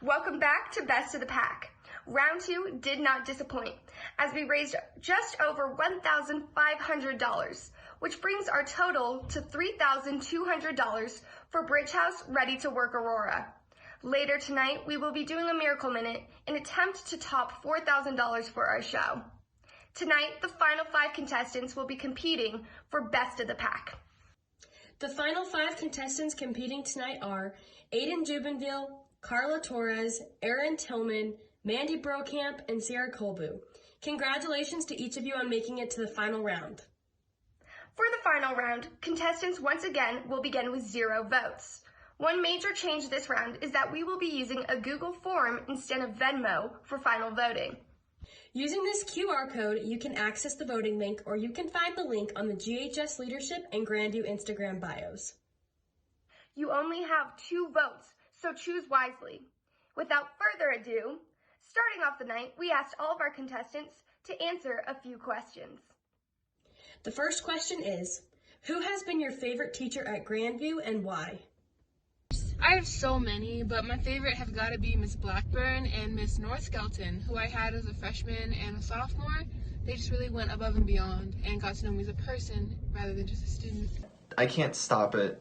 Welcome back to Best of the Pack. Round 2 did not disappoint, as we raised just over $1,500, which brings our total to $3,200 for Bridge House Ready to Work Aurora. Later tonight, we will be doing a Miracle Minute in an attempt to top $4,000 for our show. Tonight, the final 5 contestants will be competing for Best of the Pack. The final 5 contestants competing tonight are Aiden Jubenville, Carla Torres, Erin Tillman, Mandy Brokamp, and Sarah Colbu. Congratulations to each of you on making it to the final round. For the final round, contestants once again will begin with 0 votes. One major change this round is that we will be using a Google form instead of Venmo for final voting. Using this QR code, you can access the voting link, or you can find the link on the GHS Leadership and Grandview Instagram bios. You only have 2 votes, so choose wisely. Without further ado, starting off the night, we asked all of our contestants to answer a few questions. The first question is, who has been your favorite teacher at Grandview and why? I have so many, but my favorite have got to be Miss Blackburn and Miss North Skelton, who I had as a freshman and a sophomore. They just really went above and beyond and got to know me as a person rather than just a student. I can't stop it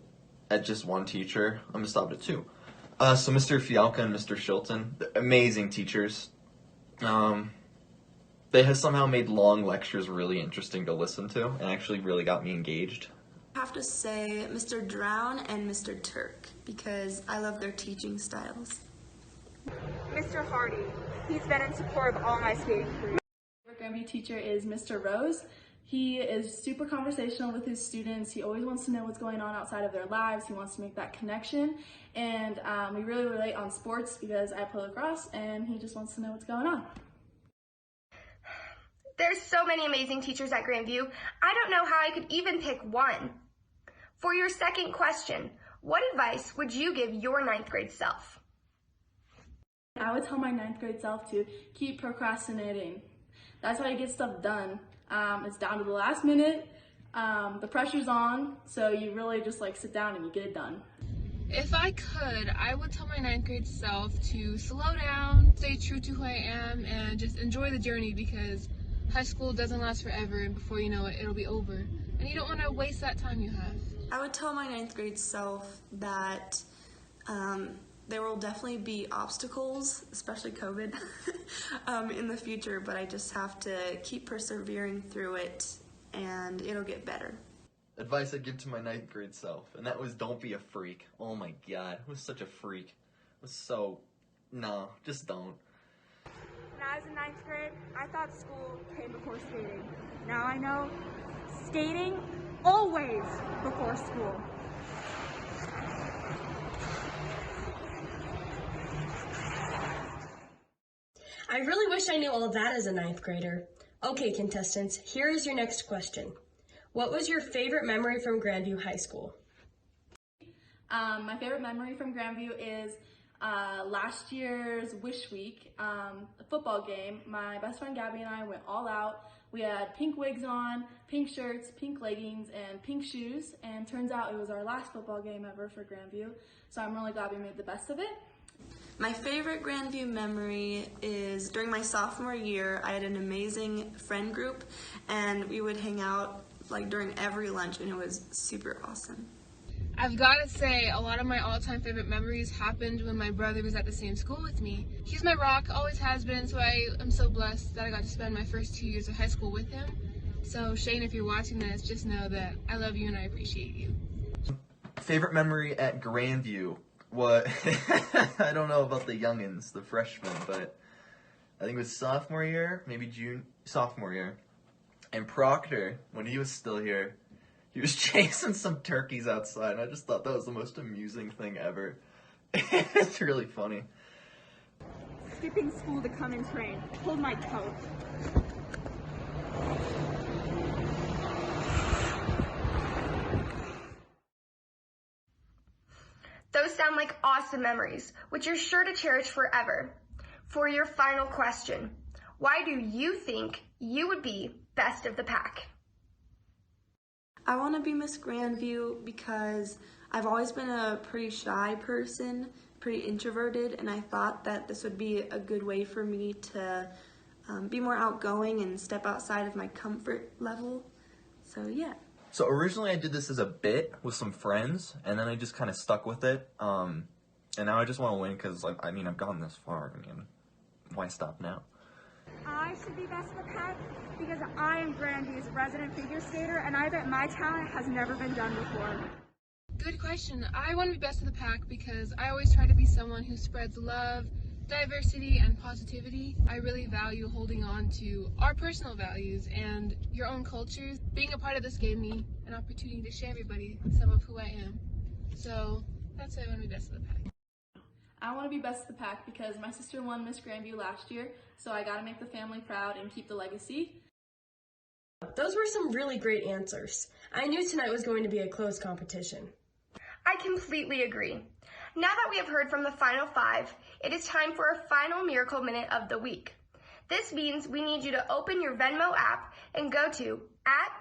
at just one teacher. I'm going to stop at 2. So Mr. Fialka and Mr. Shilton, amazing teachers. They have somehow made long lectures really interesting to listen to and actually really got me engaged. I have to say Mr. Drown and Mr. Turk because I love their teaching styles. Mr. Hardy. He's been in support of all my skating career. My favorite Grandview teacher is Mr. Rose. He is super conversational with his students. He always wants to know what's going on outside of their lives. He wants to make that connection. And we really relate on sports because I play lacrosse and he just wants to know what's going on. There's so many amazing teachers at Grandview, I don't know how I could even pick one. For your second question, what advice would you give your 9th grade self? I would tell my 9th grade self to keep procrastinating. That's how you get stuff done. It's down to the last minute, the pressure's on, so you really just sit down and you get it done. If I could, I would tell my 9th grade self to slow down, stay true to who I am, and just enjoy the journey because high school doesn't last forever, and before you know it, it'll be over. And you don't want to waste that time you have. I would tell my 9th grade self that there will definitely be obstacles, especially COVID, in the future, but I just have to keep persevering through it and it'll get better. Advice I'd give to my 9th grade self, and that was don't be a freak. Oh my god, I was such a freak. It was so, no, just don't. When I was in 9th grade, I thought school came before skating. Now I know skating always before school. I really wish I knew all of that as a 9th grader. Okay, contestants, here is your next question. What was your favorite memory from Grandview High School? My favorite memory from Grandview is last year's Wish Week, a football game. My best friend Gabby and I went all out. We had pink wigs on, pink shirts, pink leggings, and pink shoes, and turns out it was our last football game ever for Grandview, so I'm really glad we made the best of it. My favorite Grandview memory is during my sophomore year, I had an amazing friend group, and we would hang out during every lunch, and it was super awesome. I've got to say, a lot of my all-time favorite memories happened when my brother was at the same school with me. He's my rock, always has been, so I am so blessed that I got to spend my first 2 years of high school with him. So Shane, if you're watching this, just know that I love you and I appreciate you. Favorite memory at Grandview? What? I don't know about the youngins, the freshmen, but I think it was sophomore year, maybe sophomore year. And Proctor, when he was still here, he was chasing some turkeys outside, and I just thought that was the most amusing thing ever. It's really funny. Skipping school to come and train. Pulled my coat. Those sound like awesome memories, which you're sure to cherish forever. For your final question, why do you think you would be best of the pack? I want to be Miss Grandview because I've always been a pretty shy person, pretty introverted, and I thought that this would be a good way for me to be more outgoing and step outside of my comfort level. So yeah. So originally I did this as a bit with some friends, and then I just kind of stuck with it. And now I just want to win because, like, I mean, I've gone this far. I mean, why stop now? I should be best of the pack because I am Grandview's resident figure skater, and I bet my talent has never been done before. Good question. I want to be best of the pack because I always try to be someone who spreads love, diversity, and positivity. I really value holding on to our personal values and your own cultures. Being a part of this gave me an opportunity to show everybody some of who I am. So that's why I want to be best of the pack. I want to be best of the pack because my sister won Miss Grandview last year, so I got to make the family proud and keep the legacy. Those were some really great answers. I knew tonight was going to be a close competition. I completely agree. Now that we have heard from the final 5, it is time for our final Miracle Minute of the week. This means we need you to open your Venmo app and go to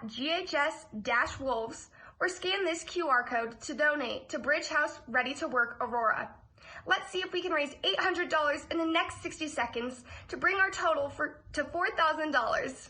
@GHS-Wolves or scan this QR code to donate to Bridge House Ready to Work Aurora. Let's see if we can raise $800 in the next 60 seconds to bring our total to $4,000.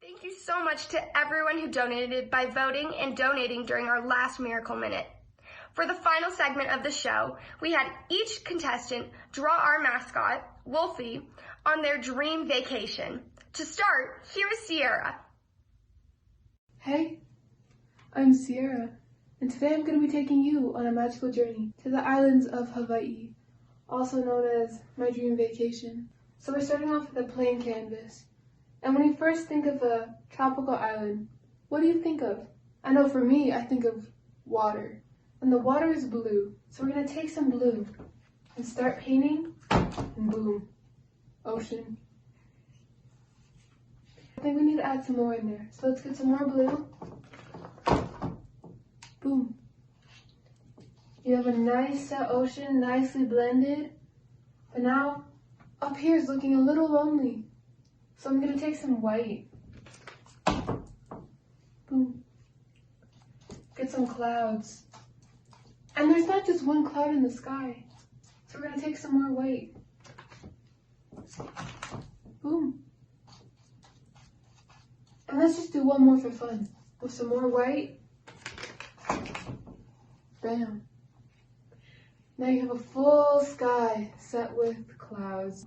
Thank you so much to everyone who donated by voting and donating during our last Miracle Minute. For the final segment of the show, we had each contestant draw our mascot, Wolfie, on their dream vacation. To start, here is Sierra. Hey, I'm Sierra, and today I'm going to be taking you on a magical journey to the islands of Hawaii, also known as my dream vacation. So we're starting off with a plain canvas. And when you first think of a tropical island, what do you think of? I know for me, I think of water. And the water is blue. So we're going to take some blue and start painting, and boom, ocean. I think we need to add some more in there. So let's get some more blue. Boom. You have a nice ocean, nicely blended. But now, up here is looking a little lonely. So I'm going to take some white. Boom. Get some clouds. And there's not just one cloud in the sky. So we're going to take some more white. Boom. And let's just do one more for fun. With some more white. Bam. Now you have a full sky set with clouds.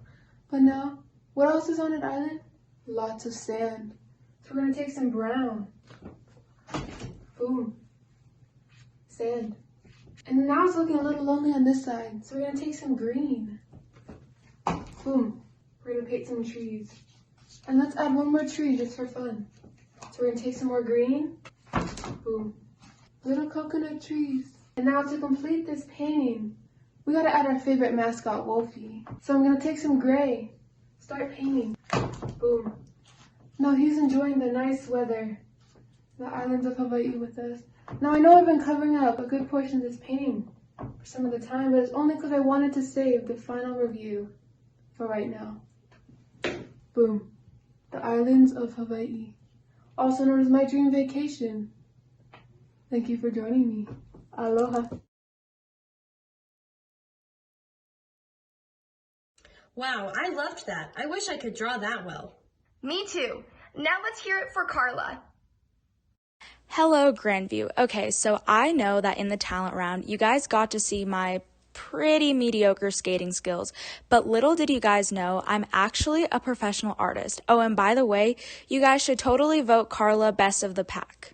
But now, what else is on an island? Lots of sand. So we're going to take some brown. Boom. Sand. And now it's looking a little lonely on this side. So we're going to take some green. Boom. We're going to paint some trees. And let's add one more tree just for fun. So we're going to take some more green. Boom. Little coconut trees. And now to complete this painting, we got to add our favorite mascot, Wolfie. So I'm going to take some gray. Start painting. Boom. Now he's enjoying the nice weather. The islands of Hawaii with us. Now I know I've been covering up a good portion of this painting for some of the time, but it's only because I wanted to save the final review for right now. Boom. The islands of Hawaii. also known as my dream vacation. Thank you for joining me. Aloha. Wow, I loved that. I wish I could draw that well. Me too. Now let's hear it for Carla. Hello, Grandview. Okay, so I know that in the talent round, you guys got to see my pretty mediocre skating skills, but little did you guys know, I'm actually a professional artist. Oh, and by the way, you guys should totally vote Carla best of the pack.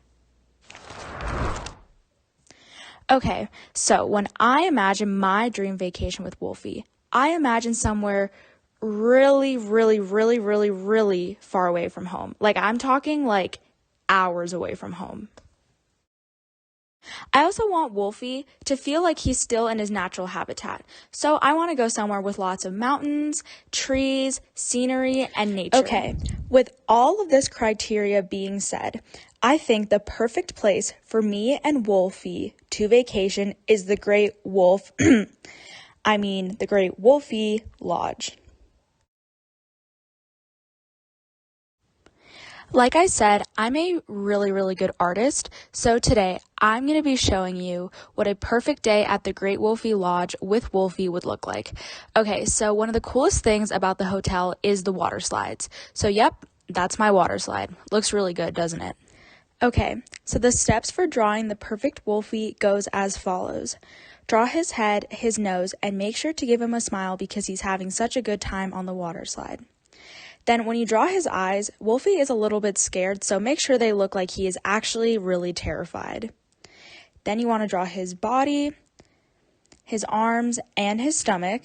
Okay, so when I imagine my dream vacation with Wolfie, I imagine somewhere really far away from home. Like, I'm talking like hours away from home. I also want Wolfie to feel like he's still in his natural habitat. So I want to go somewhere with lots of mountains, trees, scenery, and nature. Okay, with all of this criteria being said, I think the perfect place for me and Wolfie to vacation is the Great Wolf, the Great Wolfie Lodge. Like I said, I'm a really good artist, so today I'm going to be showing you what a perfect day at the Great Wolfie Lodge with Wolfie would look like. Okay, so one of the coolest things about the hotel is the water slides. So yep, that's my water slide. Looks really good, doesn't it? Okay, so the steps for drawing the perfect Wolfie goes as follows. Draw his head, his nose, and make sure to give him a smile because he's having such a good time on the water slide. Then when you draw his eyes, Wolfie is a little bit scared, so make sure they look like he is actually really terrified. Then you want to draw his body, his arms, and his stomach.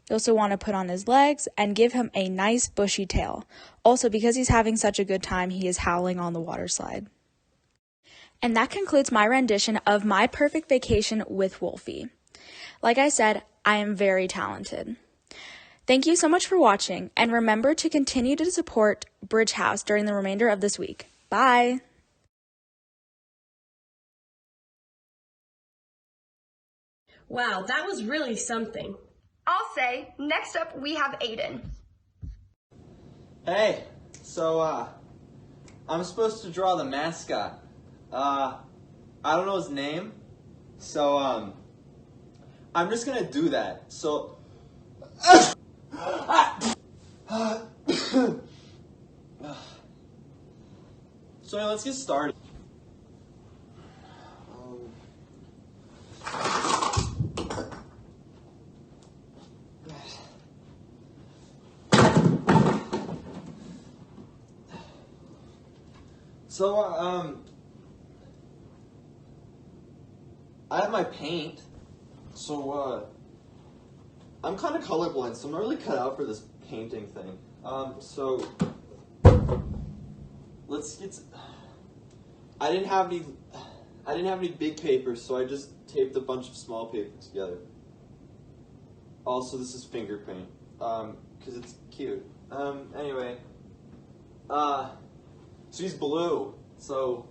You also want to put on his legs and give him a nice bushy tail. Also, because he's having such a good time, he is howling on the water slide. And that concludes my rendition of my perfect vacation with Wolfie. Like I said, I am very talented. Thank you so much for watching, and remember to continue to support Bridge House during the remainder of this week. Bye! Wow, that was really something. I'll say, next up we have Aiden. Hey, so, I'm supposed to draw the mascot. I don't know his name, so, I'm just gonna do that. So, so yeah, let's get started. So, I have my paint, so, I'm kind of colorblind, so I'm not really cut out for this painting thing. So, let's get, I didn't have any big papers, so I just taped a bunch of small papers together. Also, this is finger paint, because it's cute. Anyway, so he's blue, so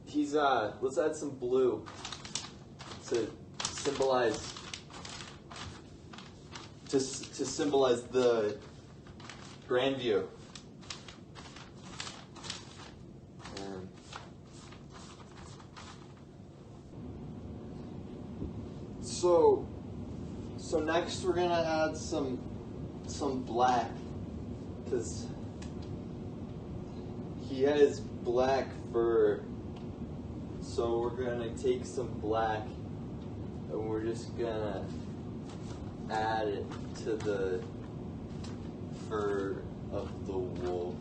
he's, let's add some blue to symbolize the Grandview. So next we're gonna add some black, because he has black fur. So we're gonna take some black and we're just gonna add it to the fur of the wolf,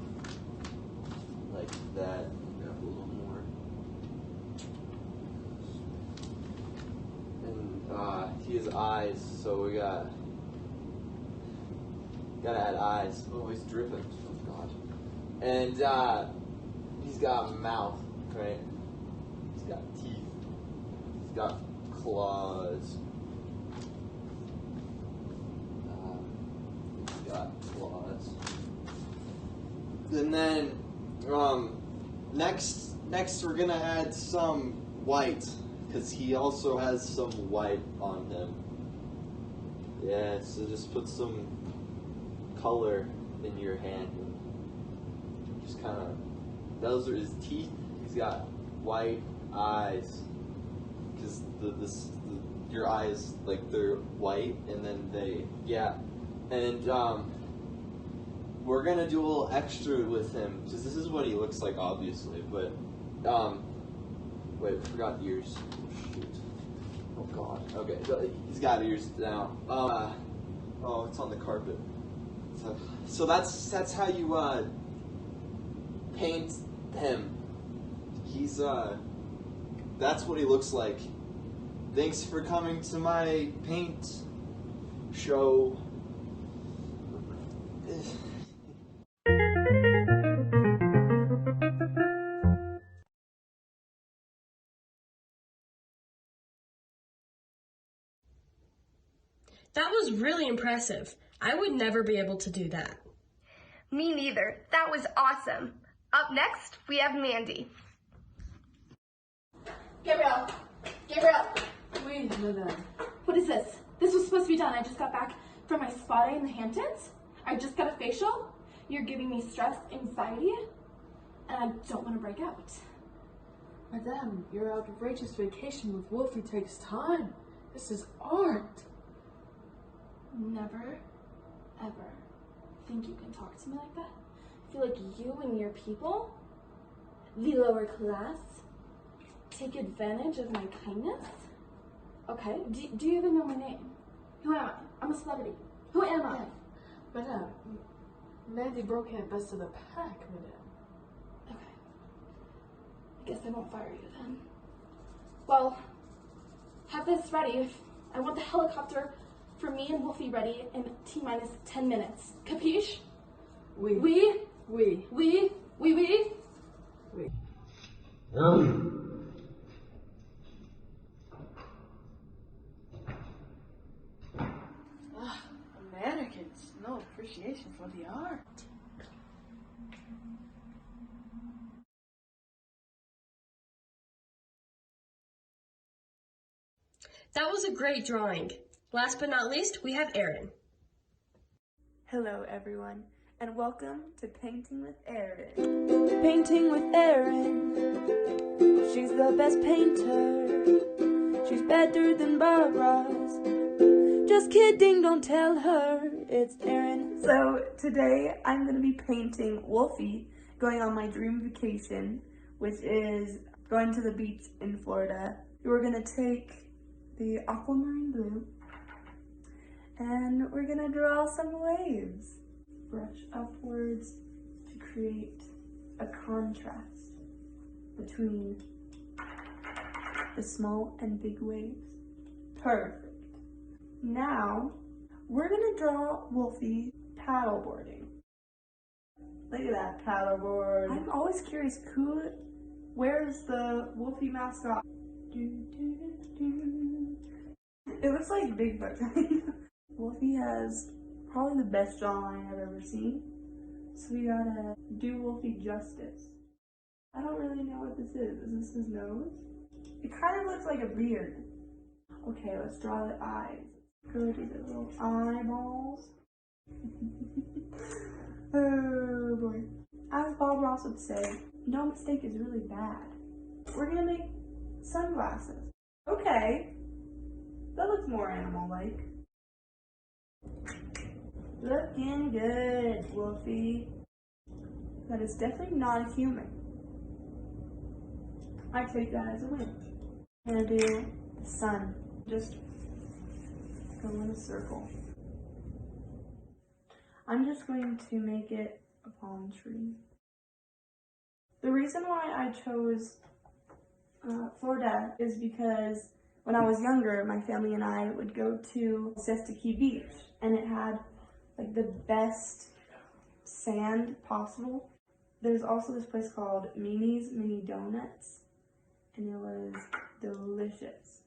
like that. Grab a little more. And he has eyes, so we gotta add eyes. Oh, he's dripping. Oh god. And he's got a mouth, right? He's got teeth. He's got claws. And then, next we're gonna add some white, because he also has some white on him. Yeah, so just put some color in your hand and just kind of, those are his teeth. He's got white eyes, because your eyes, like, they're white, and then and we're gonna do a little extra with him, because this is what he looks like, obviously, but, wait, I forgot ears. Shoot. Oh god. Okay, so he's got ears now. Oh, it's on the carpet. So that's how you paint him. He's that's what he looks like. Thanks for coming to my paint show. That was really impressive. I would never be able to do that. Me neither. That was awesome. Up next, we have Mandy. Gabrielle! Wait, madame. What is this? This was supposed to be done. I just got back from my spa day in the Hamptons. I just got a facial. You're giving me stress, anxiety, and I don't want to break out. Madame, your outrageous vacation with Wolfie takes time. This is art. Never, ever think you can talk to me like that. I feel like you and your people, the lower class, take advantage of my kindness. Okay, do you even know my name? Who am I? I'm a celebrity. Who am I? Madame, Mandy Brokamp, best of the pack, madame. Okay. I guess I won't fire you then. Well, have this ready. I want the helicopter for me and Wolfie ready in T-minus 10 minutes. Capiche? Oui. Oui? Oui. Oui? Oui, oui? Oui. Americans, no appreciation for the art. That was a great drawing. Last but not least, we have Erin. Hello everyone, and welcome to Painting with Erin. Painting with Erin. She's the best painter. She's better than Bob Ross. Just kidding, don't tell her. It's Erin. So today I'm going to be painting Wolfie going on my dream vacation, which is going to the beach in Florida. We're going to take the aquamarine blue and we're gonna draw some waves. Brush upwards to create a contrast between the small and big waves. Perfect. Now, we're gonna draw Wolfie paddleboarding. Look at that paddleboard. I'm always curious, where's the Wolfie mascot? It looks like Bigfoot. Wolfie has probably the best jawline I've ever seen, so we gotta do Wolfie justice. I don't really know what this is. Is this his nose? It kind of looks like a beard. Okay, let's draw the eyes. Go to the little eyeballs. Oh boy. As Bob Ross would say, no mistake is really bad. We're gonna make sunglasses. Okay, that looks more animal-like. Looking good, Wolfie. That is definitely not a human. I take that as a win. I'm gonna do the sun. Just go in a circle. I'm just going to make it a palm tree. The reason why I chose Florida is because when I was younger, my family and I would go to Siesta Key Beach, and it had like the best sand possible. There's also this place called Mimi's Mini Donuts, and it was delicious.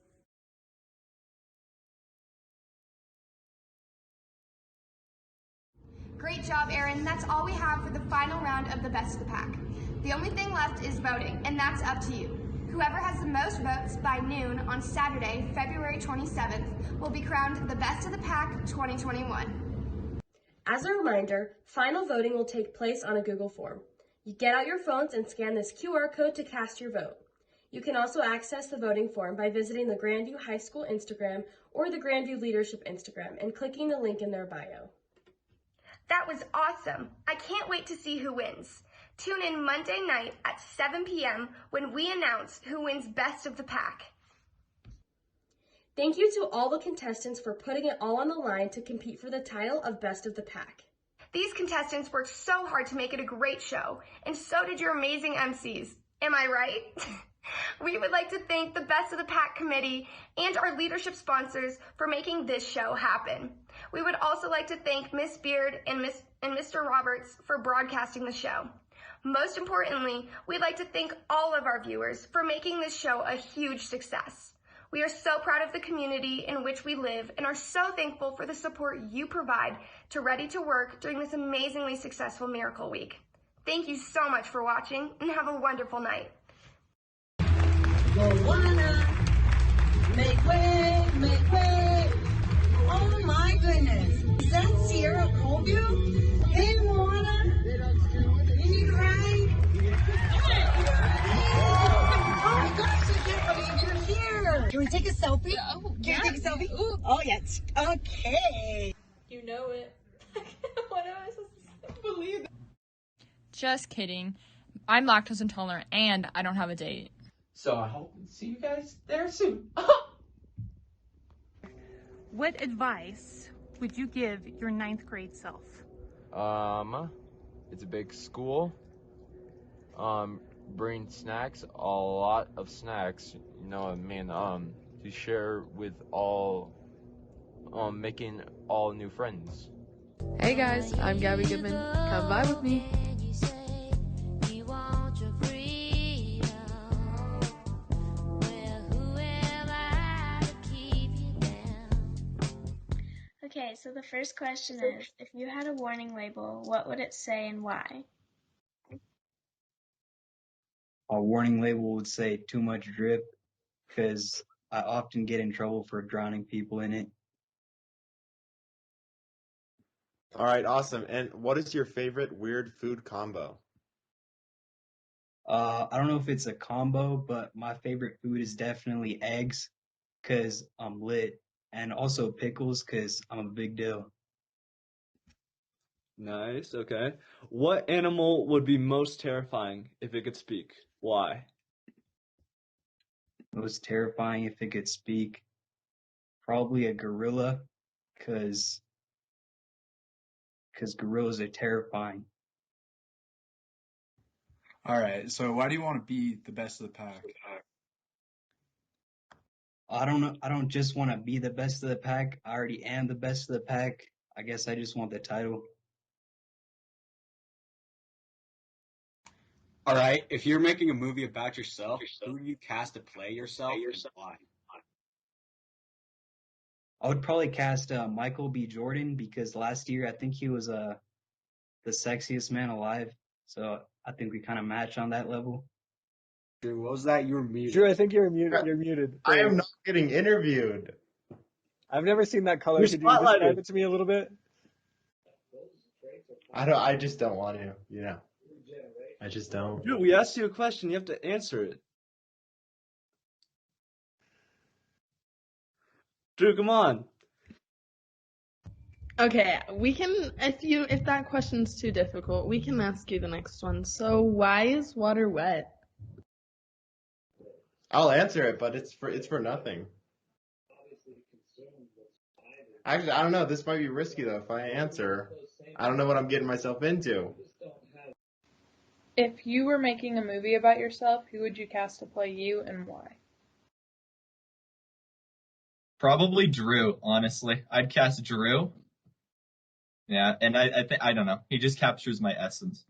Great job, Erin. That's all we have for the final round of the Best of the Pack. The only thing left is voting, and that's up to you. Whoever has the most votes by noon on Saturday, February 27th, will be crowned the Best of the Pack 2021. As a reminder, final voting will take place on a Google form. You get out your phones and scan this QR code to cast your vote. You can also access the voting form by visiting the Grandview High School Instagram or the Grandview Leadership Instagram and clicking the link in their bio. That was awesome. I can't wait to see who wins. Tune in Monday night at 7 p.m. when we announce who wins Best of the Pack. Thank you to all the contestants for putting it all on the line to compete for the title of Best of the Pack. These contestants worked so hard to make it a great show, and so did your amazing MCs. Am I right? We would like to thank the Best of the Pack committee and our leadership sponsors for making this show happen. We would also like to thank Miss Beard and Mr. Roberts for broadcasting the show. Most importantly, we'd like to thank all of our viewers for making this show a huge success. We are so proud of the community in which we live and are so thankful for the support you provide to Ready to Work during this amazingly successful Miracle Week. Thank you so much for watching and have a wonderful night. Moana, make way, make way. Oh my goodness. Is that Sierra Colview? Hey Moana, you need a ride? Oh my gosh, I can't believe you're here. Can we take a selfie? Can we take a selfie? Ooh. Oh yes. Okay. You know it. What am I supposed to believe it? Just kidding. I'm lactose intolerant and I don't have a date. So I hope to see you guys there soon. What advice would you give your 9th grade self? It's a big school. Bring snacks, a lot of snacks, you know what I mean, to share with all, making all new friends. Hey guys, I'm Gabby Goodman. Come vibe with me. Okay, so the first question is, if you had a warning label, what would it say and why? A warning label would say too much drip because I often get in trouble for drowning people in it. All right, awesome. And what is your favorite weird food combo? I don't know if it's a combo, but my favorite food is definitely eggs because I'm lit, and also pickles because I'm a big deal. Nice, okay. What animal would be most terrifying if it could speak? Why? Most terrifying if it could speak, probably a gorilla because gorillas are terrifying. All right, so why do you want to be the best of the pack? I don't know. I don't just want to be the best of the pack. I already am the best of the pack. I guess I just want the title. All right, if you're making a movie about yourself, who would you cast to play yourself and why? I would probably cast Michael B. Jordan because last year I think he was the sexiest man alive. So I think we kind of match on that level. Drew, what was that? You were muted. Drew, I think you're muted. You're muted. I am not getting interviewed. I've never seen that color. You're Could you describe it to me a little bit? I just don't want to, you know. I just don't. Drew, we asked you a question. You have to answer it. Drew, come on. Okay, we can, if that question's too difficult, we can ask you the next one. So why is water wet? I'll answer it, but it's for nothing. Actually, I don't know. This might be risky though. If I answer, I don't know what I'm getting myself into. If you were making a movie about yourself, who would you cast to play you and why? Probably Drew, honestly. I'd cast Drew. Yeah, and I don't know. He just captures my essence.